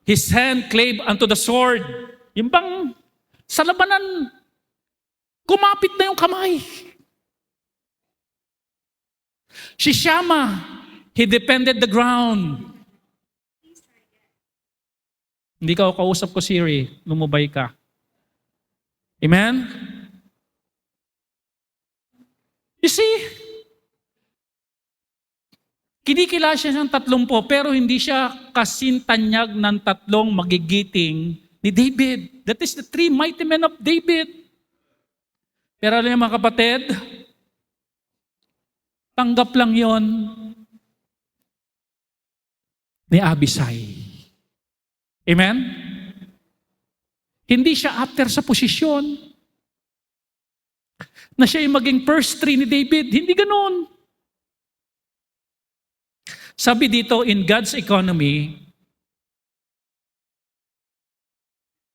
his hand clave unto the sword. Yung bang sa labanan, kumapit na yung kamay. Si Shammah, he defended the ground. Hindi ka kausap ko, Siri. Lumubay ka. Amen? You see, kinikilala siya ng 30 pero hindi siya kasintanyag ng 3 magigiting ni David. That is the 3 mighty men of David. Pero alam niyo mga kapatid, tanggap lang yon ni Abisai. Amen? Hindi siya after sa posisyon na siya yung maging first 3 ni David. Hindi ganoon. Sabi dito, in God's economy,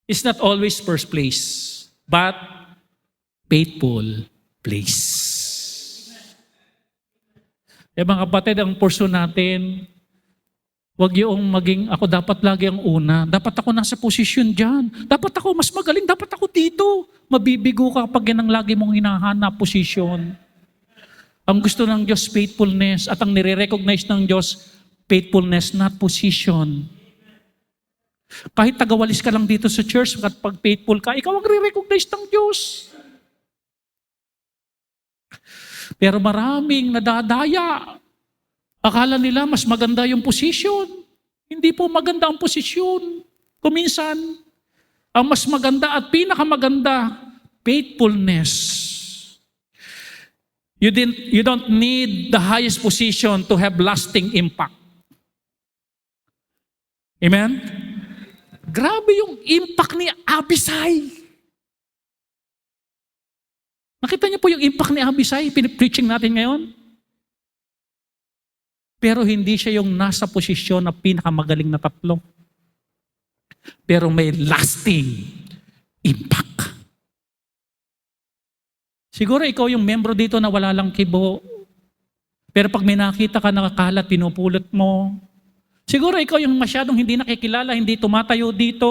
is not always first place, but faithful place. Mga kapatid, ang portion natin, wag yung maging, ako dapat lagi ang una. Dapat ako nasa posisyon dyan. Dapat ako mas magaling. Dapat ako dito. Mabibigo ka pag yan ang lagi mong hinahanap posisyon. Ang gusto ng Diyos, faithfulness. At ang nire-recognize ng Diyos, faithfulness, not position. Kahit tagawalis ka lang dito sa church, at pag faithful ka, ikaw ang re-recognize ng Diyos. Pero maraming nadadaya. Akala nila mas maganda yung position. Hindi po maganda ang posisyon. Kuminsan, ang mas maganda at pinakamaganda, faithfulness. You don't need the highest position to have lasting impact. Amen? Grabe yung impact ni Abisai. Nakita niyo po yung impact ni Abisai, pinipreaching natin ngayon? Pero hindi siya yung nasa posisyon na pinakamagaling na 3. Pero may lasting impact. Siguro ikaw yung membro dito na wala lang kibo. Pero pag may nakita ka nakakalat, pinupulot mo. Siguro ikaw yung masyadong hindi nakikilala, hindi tumatayo dito.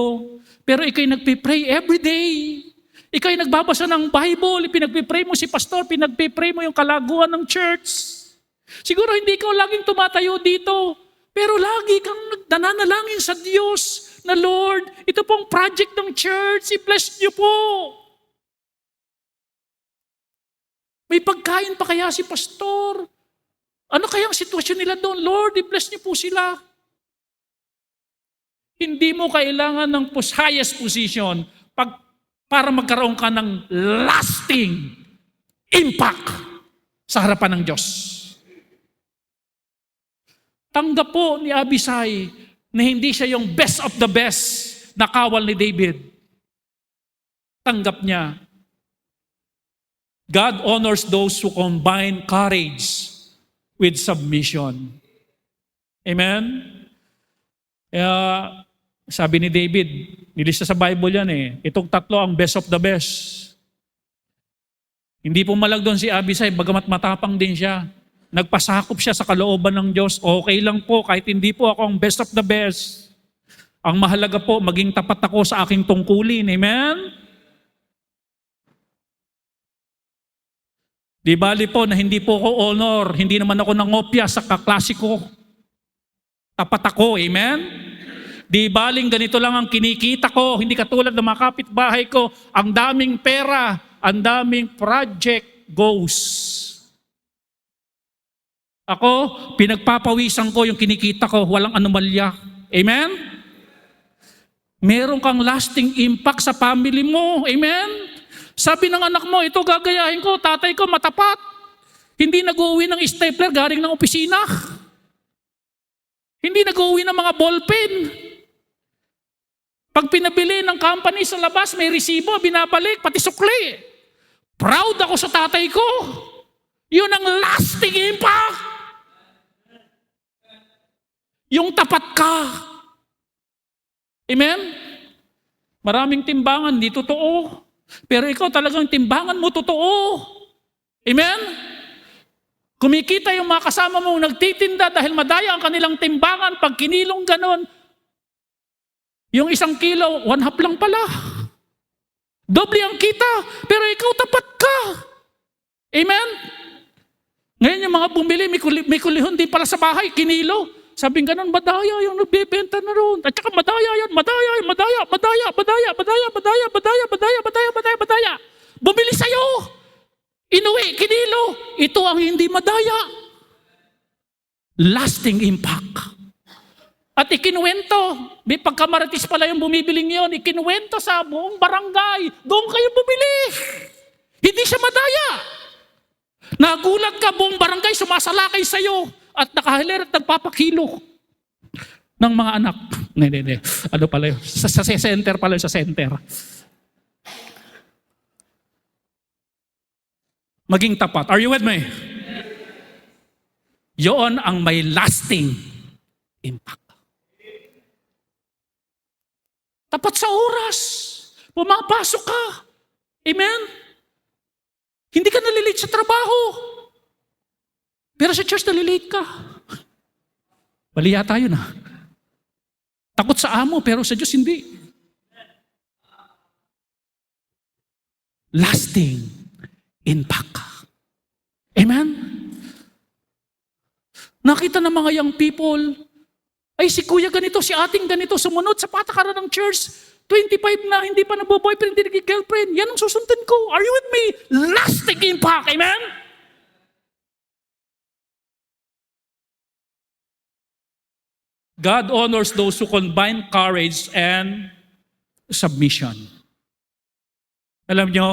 Pero ikaw yung nagpipray every day. Ikaw yung nagbabasa ng Bible, pinagpipray mo si pastor, pinagpipray mo yung kalaguan ng church. Siguro hindi ikaw laging tumatayo dito, pero lagi kang nananalangin sa Diyos na Lord, ito pong project ng church, i-bless niyo po. May pagkain pa kaya si pastor? Ano kaya ang sitwasyon nila doon? Lord, i-bless niyo po sila. Hindi mo kailangan ng highest position para magkaroon ka ng lasting impact sa harapan ng Diyos. Tanggap po ni Abisai na hindi siya yung best of the best na kawal ni David. Tanggap niya. God honors those who combine courage with submission. Amen? Kaya sabi ni David, nilista sa Bible yan itong 3 ang best of the best. Hindi pumalag doon si Abisai, bagamat matapang din siya. Nagpasakop siya sa kalooban ng Diyos. Okay lang po, kahit hindi po ako ang best of the best. Ang mahalaga po, maging tapat ako sa aking tungkulin. Amen? Di bali po na hindi po ako honor, hindi naman ako nangopya sa kaklase ko. Tapat ako. Amen? Di baling ganito lang ang kinikita ko, hindi katulad ng mga kapitbahay ko, ang daming pera, ang daming project goes. Ako, pinagpapawisan ko yung kinikita ko, walang anomalya. Amen? Meron kang lasting impact sa family mo. Amen? Sabi ng anak mo, ito gagayahin ko, tatay ko matapat. Hindi nag-uwi ng stapler galing ng opisina. Hindi nag-uwi ng mga ballpen. Pag pinabili ng company sa labas, may resibo, binabalik, pati sukli. Proud ako sa tatay ko. Yun ang lasting impact. Yung tapat ka. Amen? Maraming timbangan, di totoo. Pero ikaw talagang timbangan mo totoo. Amen? Kumikita yung mga kasama mong nagtitinda dahil madaya ang kanilang timbangan. Pag kinilong ganon, yung 1 kilo, 1/2 lang pala. Doble ang kita, pero ikaw tapat ka. Amen? Ngayon yung mga bumili, may kulihon din pala sa bahay, kinilo. Sabing ganun, madaya yung nagbebenta na ron. At saka madaya. Bumili sa'yo. Inuwi, kinilo. Ito ang hindi madaya. Lasting impact. At ikinuwento, may pagkamaratis pala yung bumibiling yon, ikinuwento sa buong barangay, doon kayo bumili. Hindi siya madaya. Nagulat ka, buong barangay sumasalakay sa'yo at nakahilir at nagpapakilo ng mga anak. Hindi. Ano pala yun? Sa center pala yun, sa center. Maging tapat. Are you with me? Yun ang may lasting impact. Tapat sa oras. Pumapasok ka. Amen? Hindi ka nalilate sa trabaho. Pero sa church nalilate ka. Mali yata yun ah. Takot sa amo pero sa Diyos hindi. Lasting impact. Amen? Nakita ng mga young people, ay si kuya ganito, si ating ganito, sumunod sa patakaran ng church, 25 na, hindi pa naboboyfriend, hindi naging-girlfriend. Yan ang susundin ko. Are you with me? Lasting impact. Amen? God honors those who combine courage and submission. Alam nyo,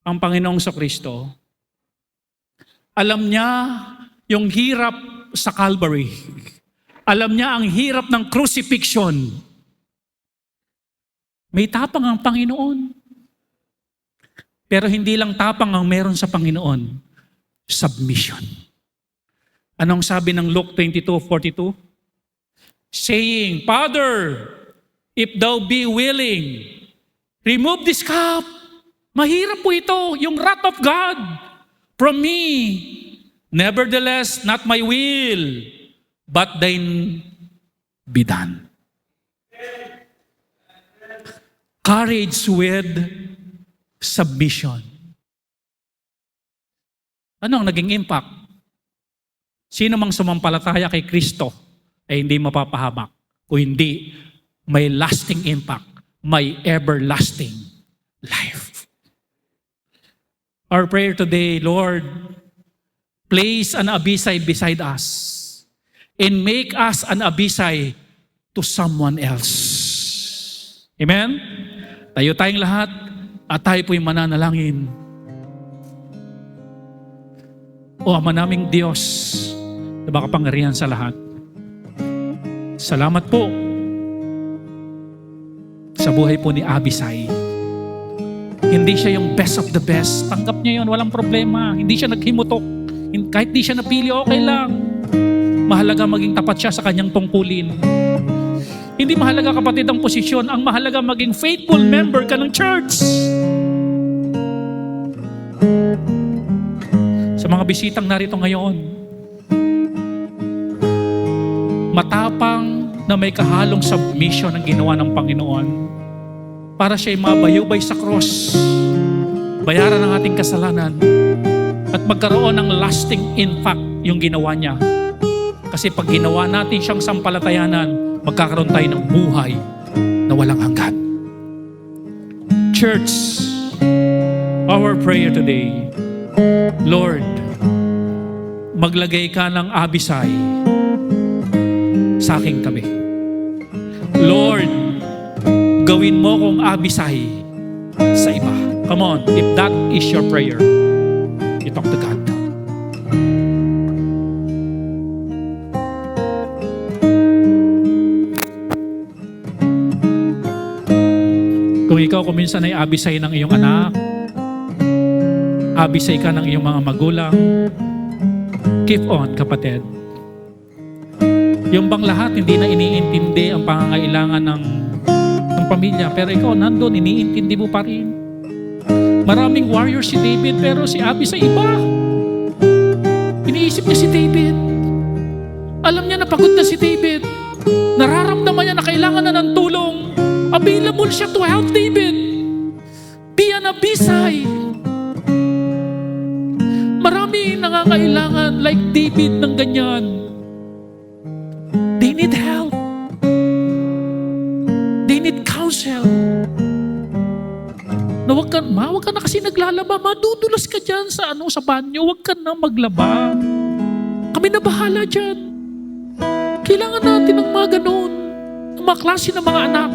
ang Panginoong Kristo, alam niya yung hirap sa Calvary. Alam niya ang hirap ng crucifixion. May tapang ang Panginoon. Pero hindi lang tapang ang meron sa Panginoon. Submission. Anong sabi ng Luke 22:42? Saying, Father, if thou be willing, remove this cup. Mahirap po ito, yung wrath of God from me. Nevertheless, not my will, but thine be done. Courage with submission. Ano ang naging impact? Sino mang sumampalataya kay Kristo ay hindi mapapahamak. Kung hindi, may lasting impact, may everlasting life. Our prayer today, Lord, place an abisay beside us and make us an abisay to someone else. Amen? Tayo tayong lahat at tayo po'y mananalangin. O Ama naming Diyos, na makapangyarihan sa lahat. Salamat po sa buhay po ni Abisai. Hindi siya yung best of the best. Tanggap niya yun, walang problema. Hindi siya naghimutok. Kahit di siya napili, okay lang. Mahalaga maging tapat siya sa kanyang tungkulin. Hindi mahalaga kapatid ang posisyon. Ang mahalaga maging faithful member ka ng church. Sa mga bisitang narito ngayon, matapang na may kahalong submission ang ginawa ng Panginoon para siya'y mabayubay sa cross, bayaran ang ating kasalanan, at magkaroon ng lasting impact yung ginawa niya Kasi pag ginawa natin siyang sampalatayanan, magkakaroon tayo ng buhay na walang hanggan. Church, our prayer today, Lord, maglagay ka ng abisay sa aking tabi. Lord, gawin mo kong abisay sa iba. Come on, if that is your prayer, you talk to God. Kung ikaw kuminsan ay abisay ng iyong anak, abisay ka ng iyong mga magulang, keep on, kapatid. Yung bang lahat hindi na iniintindi ang pangangailangan ng pamilya, pero ikaw nandun, iniintindi mo pa rin. Maraming warrior si David, pero si Abisay iba. Iniisip niya si David. Alam niya na pagod na si David. Nararamdaman niya na kailangan na ng tulong. Available siya to help David. Be an Abisay. Marami nangangailangan like David ng ganyan. They need help. They need counsel. Na wag ka na kasi naglalaba. Madudulas ka dyan sa banyo. Wag ka na maglaba. Kami na bahala dyan. Kailangan natin ng mga ganun. Ng mga klase ng mga anak.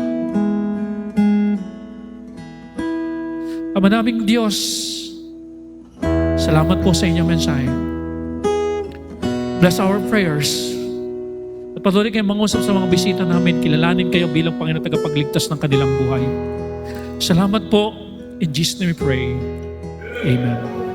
Ama naming Diyos, salamat po sa inyong mensahe. Bless our prayers. At patuloy kayong mangusap sa mga bisita namin, kilalanin kayo bilang Panginoon tagapagligtas ng kanilang buhay. Salamat po. In Jesus' name we pray. Amen.